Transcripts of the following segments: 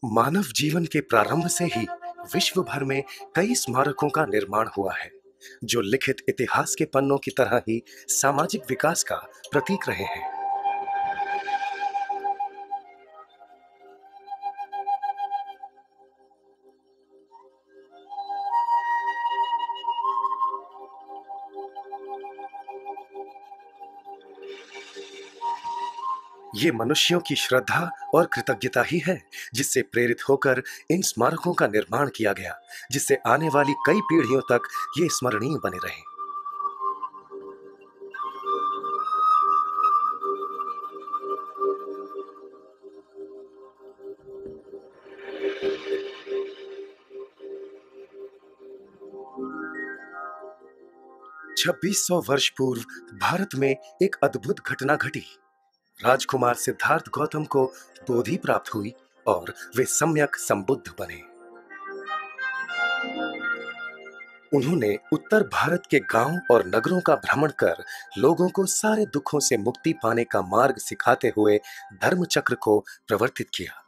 मानव जीवन के प्रारंभ से ही विश्व भर में कई स्मारकों का निर्माण हुआ है, जो लिखित इतिहास के पन्नों की तरह ही सामाजिक विकास का प्रतीक रहे हैं। ये मनुष्यों की श्रद्धा और कृतज्ञता ही है, जिससे प्रेरित होकर इन स्मारकों का निर्माण किया गया, जिससे आने वाली कई पीढ़ियों तक ये स्मरणीय बने रहें। 2600 वर्ष पूर्व भारत में एक अद्भुत घटना घटी। राजकुमार सिद्धार्थ गौतम को बोधि प्राप्त हुई और वे सम्यक संबुद्ध बने। उन्होंने उत्तर भारत के गांव और नगरों का भ्रमण कर लोगों को सारे दुखों से मुक्ति पाने का मार्ग सिखाते हुए धर्म चक्र को प्रवर्तित किया।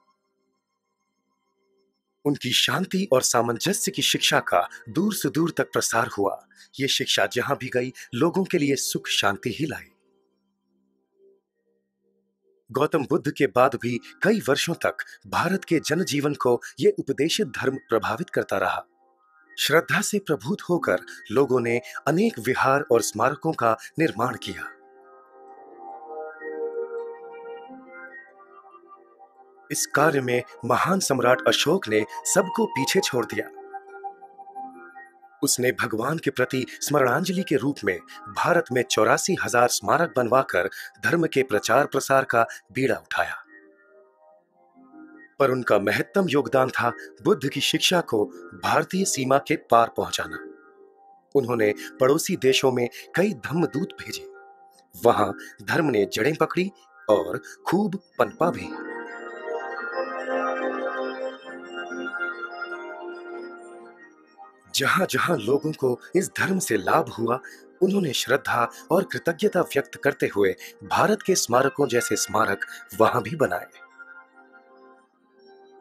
उनकी शांति और सामंजस्य की शिक्षा का दूर से दूर तक प्रसार हुआ। ये शिक्षा जहां भी गई, लोगों के लिए सुख शांति ही लाई। गौतम बुद्ध के बाद भी कई वर्षों तक भारत के जनजीवन को ये उपदेशित धर्म प्रभावित करता रहा। श्रद्धा से प्रभुत होकर लोगों ने अनेक विहार और स्मारकों का निर्माण किया। इस कार्य में महान सम्राट अशोक ने सबको पीछे छोड़ दिया। उसने भगवान के प्रति स्मरणांजलि के रूप में भारत में 84,000 स्मारक बनवाकर धर्म के प्रचार प्रसार का बीड़ा उठाया। पर उनका महत्तम योगदान था बुद्ध की शिक्षा को भारतीय सीमा के पार पहुंचाना। उन्होंने पड़ोसी देशों में कई धम्मदूत भेजे। वहां धर्म ने जड़ें पकड़ी और खूब पनपा भी। जहां जहां लोगों को इस धर्म से लाभ हुआ, उन्होंने श्रद्धा और कृतज्ञता व्यक्त करते हुए भारत के स्मारकों जैसे स्मारक वहां भी बनाए।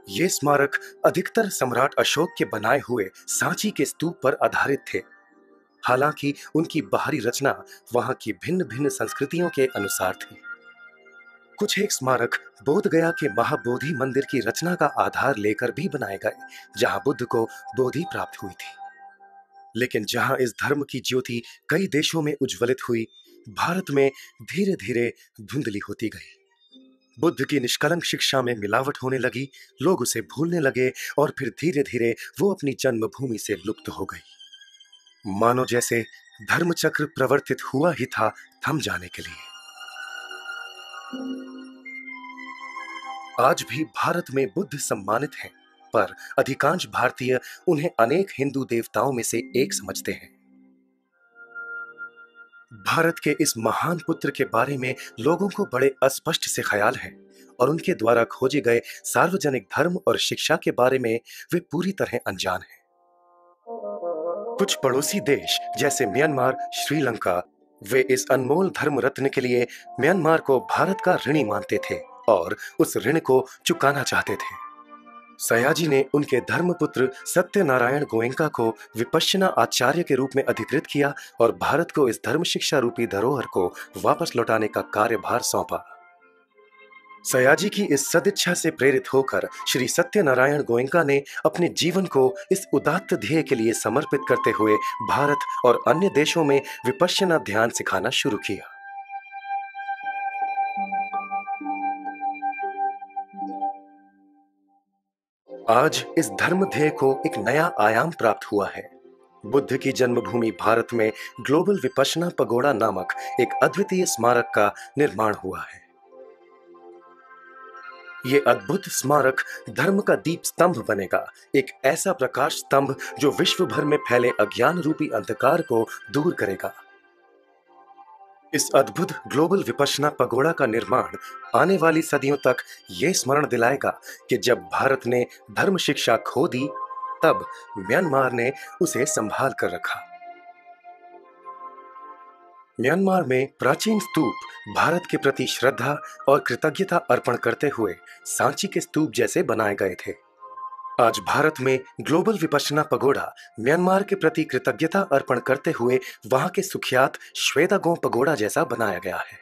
ये स्मारक अधिकतर सम्राट अशोक के बनाए हुए सांची के स्तूप पर आधारित थे। हालांकि उनकी बाहरी रचना वहां की भिन्न भिन्न संस्कृतियों के अनुसार थी। कुछ एक स्मारक बोध गया के महाबोधि मंदिर की रचना का आधार लेकर भी बनाए गए, जहां बुद्ध को बोधि प्राप्त हुई थी। लेकिन जहां इस धर्म की ज्योति कई देशों में उज्ज्वलित हुई, भारत में धीरे धीरे धुंधली होती गई। बुद्ध की निष्कलंक शिक्षा में मिलावट होने लगी, लोग उसे भूलने लगे और फिर धीरे धीरे वो अपनी जन्मभूमि से लुप्त हो गई। मानो जैसे धर्म चक्र प्रवर्तित हुआ ही था थम जाने के लिए। आज भी भारत में बुद्ध सम्मानित हैं, पर अधिकांश भारतीय उन्हें अनेक हिंदू देवताओं में से एक समझते हैं। भारत के इस महान पुत्र के बारे में लोगों को बड़े अस्पष्ट से ख्याल हैं और उनके द्वारा खोजे गए सार्वजनिक धर्म और शिक्षा के बारे में वे पूरी तरह अनजान हैं। कुछ पड़ोसी देश जैसे म्यांमार, श्रीलंका, वे इस अनमोल धर्म रत्न के लिए म्यांमार को भारत का ऋणी मानते थे और उस ऋण को चुकाना चाहते थे। सयाजी ने उनके धर्मपुत्र सत्यनारायण गोयनका को विपश्यना आचार्य के रूप में अधिकृत किया और भारत को इस धर्म शिक्षा रूपी धरोहर को वापस लौटाने का कार्यभार सौंपा। सयाजी की इस सदिच्छा से प्रेरित होकर श्री सत्यनारायण गोयनका ने अपने जीवन को इस उदात्त ध्येय के लिए समर्पित करते हुए भारत और अन्य देशों में विपश्यना ध्यान सिखाना शुरू किया। आज इस धर्म ध्येय को एक नया आयाम प्राप्त हुआ है। बुद्ध की जन्मभूमि भारत में ग्लोबल विपश्यना पगोड़ा नामक एक अद्वितीय स्मारक का निर्माण हुआ है। ये अद्भुत स्मारक धर्म का दीप स्तंभ बनेगा, एक ऐसा प्रकाश स्तंभ जो विश्व भर में फैले अज्ञान रूपी अंधकार को दूर करेगा। इस अद्भुत ग्लोबल विपश्यना पगोड़ा का निर्माण आने वाली सदियों तक ये स्मरण दिलाएगा कि जब भारत ने धर्म शिक्षा खो दी, तब म्यांमार ने उसे संभाल कर रखा। म्यांमार में प्राचीन स्तूप भारत के प्रति श्रद्धा और कृतज्ञता अर्पण करते हुए सांची के स्तूप जैसे बनाए गए थे। आज भारत में ग्लोबल विपश्यना पगोड़ा म्यांमार के प्रति कृतज्ञता अर्पण करते हुए वहां के सुख्यात श्वेदागों पगोड़ा जैसा बनाया गया है।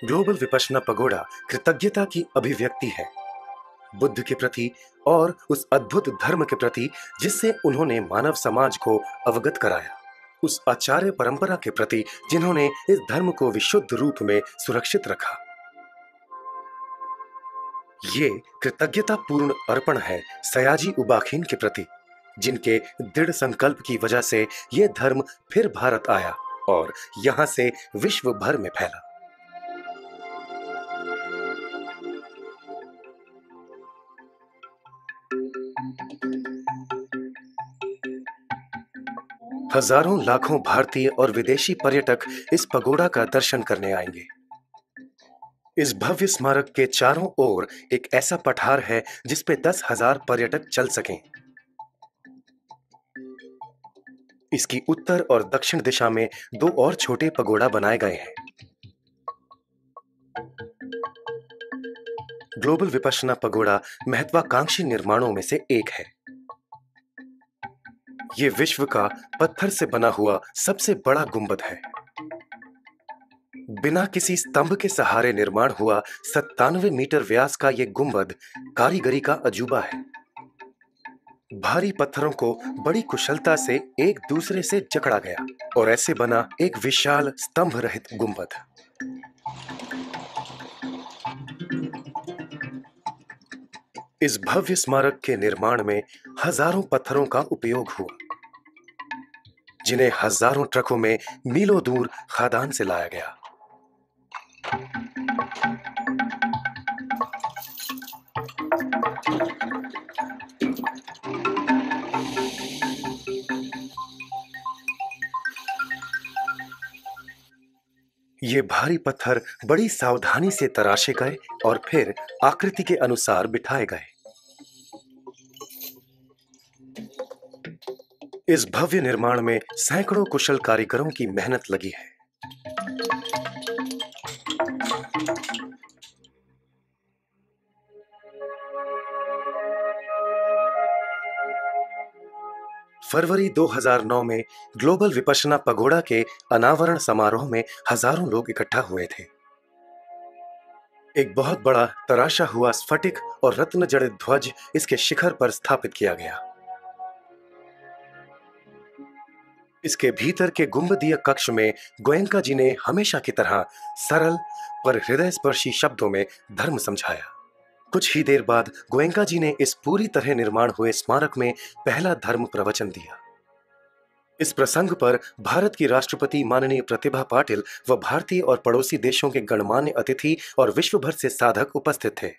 ग्लोबल विपश्यना पगोड़ा कृतज्ञता की अभिव्यक्ति है, बुद्ध के प्रति और उस अद्भुत धर्म के प्रति जिससे उन्होंने मानव समाज को अवगत कराया, उस आचार्य परंपरा के प्रति जिन्होंने इस धर्म को विशुद्ध रूप में सुरक्षित रखा। ये कृतज्ञता पूर्ण अर्पण है सयाजी उबाखिन के प्रति, जिनके दृढ़ संकल्प की वजह से यह धर्म फिर भारत आया और यहां से विश्व भर में फैला। हजारों लाखों भारतीय और विदेशी पर्यटक इस पगोड़ा का दर्शन करने आएंगे। इस भव्य स्मारक के चारों ओर एक ऐसा पठार है जिस पे 10,000 पर्यटक चल सकें। इसकी उत्तर और दक्षिण दिशा में 2 और छोटे पगोड़ा बनाए गए हैं। ग्लोबल विपश्यना पगोड़ा महत्वाकांक्षी निर्माणों में से एक है। ये विश्व का पत्थर से बना हुआ सबसे बड़ा गुंबद है। बिना किसी स्तंभ के सहारे निर्माण हुआ 97 मीटर व्यास का यह गुंबद कारीगरी का अजूबा है। भारी पत्थरों को बड़ी कुशलता से एक दूसरे से जकड़ा गया और ऐसे बना एक विशाल स्तंभ रहित गुंबद। इस भव्य स्मारक के निर्माण में हजारों पत्थरों का उपयोग हुआ, जिन्हें हजारों ट्रकों में मीलों दूर खादान से लाया गया। ये भारी पत्थर बड़ी सावधानी से तराशे गए और फिर आकृति के अनुसार बिठाए गए। इस भव्य निर्माण में सैकड़ों कुशल कारीगरों की मेहनत लगी है। फरवरी 2009 में ग्लोबल विपश्यना पगोड़ा के अनावरण समारोह में हजारों लोग इकट्ठा हुए थे। एक बहुत बड़ा तराशा हुआ स्फटिक और रत्न जड़ित ध्वज इसके शिखर पर स्थापित किया गया। इसके भीतर के गुंबदीय कक्ष में गोयनका जी ने हमेशा की तरह सरल पर हृदयस्पर्शी शब्दों में धर्म समझाया। कुछ ही देर बाद गोयनका जी ने इस पूरी तरह निर्माण हुए स्मारक में पहला धर्म प्रवचन दिया। इस प्रसंग पर भारत की राष्ट्रपति माननीय प्रतिभा पाटिल व भारतीय और पड़ोसी देशों के गणमान्य अतिथि और विश्व भर से साधक उपस्थित थे।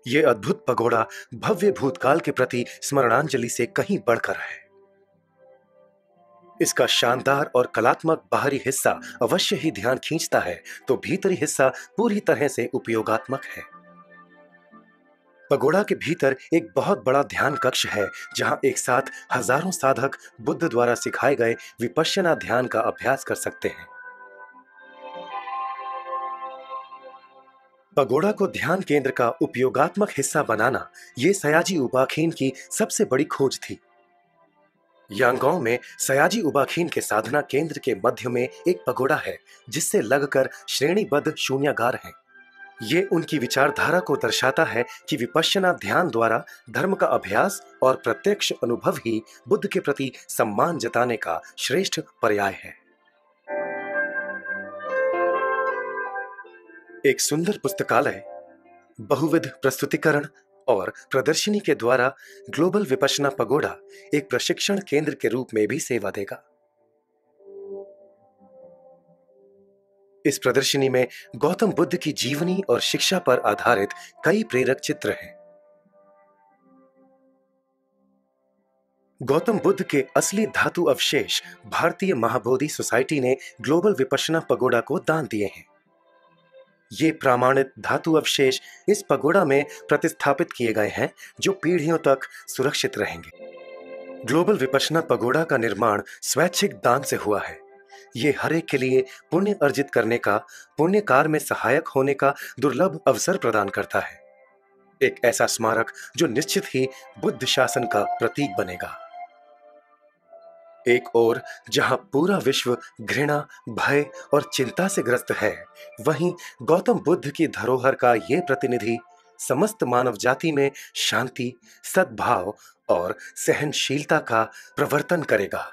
ये अद्भुत पगोड़ा भव्य भूतकाल के प्रति स्मरणांजलि से कहीं बढ़कर है। इसका शानदार और कलात्मक बाहरी हिस्सा अवश्य ही ध्यान खींचता है, तो भीतरी हिस्सा पूरी तरह से उपयोगात्मक है। पगोड़ा के भीतर एक बहुत बड़ा ध्यान कक्ष है, जहां एक साथ हजारों साधक बुद्ध द्वारा सिखाए गए विपश्यना ध्यान का अभ्यास कर सकते हैं। पगोड़ा को ध्यान केंद्र का उपयोगात्मक हिस्सा बनाना ये सयाजी उबाखिन की सबसे बड़ी खोज थी। यांगों में सयाजी उबाखिन के साधना केंद्र के मध्य में एक पगोड़ा है, जिससे लगकर श्रेणीबद्ध शून्यागार हैं। ये उनकी विचारधारा को दर्शाता है कि विपश्यना ध्यान द्वारा धर्म का अभ्यास और प्रत्यक्ष अनुभव ही बुद्ध के प्रति सम्मान जताने का श्रेष्ठ पर्याय है। एक सुंदर पुस्तकालय, बहुविध प्रस्तुतिकरण और प्रदर्शनी के द्वारा ग्लोबल विपश्यना पगोड़ा एक प्रशिक्षण केंद्र के रूप में भी सेवा देगा। इस प्रदर्शनी में गौतम बुद्ध की जीवनी और शिक्षा पर आधारित कई प्रेरक चित्र हैं। गौतम बुद्ध के असली धातु अवशेष भारतीय महाबोधि सोसाइटी ने ग्लोबल विपश्यना पगोडा को दान दिए हैं। ये प्रामाणित धातु अवशेष इस पगोडा में प्रतिस्थापित किए गए हैं, जो पीढ़ियों तक सुरक्षित रहेंगे। ग्लोबल विपश्यना पगोडा का निर्माण स्वैच्छिक दान से हुआ है। ये हर एक के लिए पुण्य अर्जित करने का, पुण्य कार्य में सहायक होने का दुर्लभ अवसर प्रदान करता है। एक ऐसा स्मारक जो निश्चित ही बुद्ध शासन का प्रतीक बनेगा। एक ओर जहां पूरा विश्व घृणा, भय और चिंता से ग्रस्त है, वहीं गौतम बुद्ध की धरोहर का ये प्रतिनिधि समस्त मानव जाति में शांति, सद्भाव और सहनशीलता का प्रवर्तन करेगा।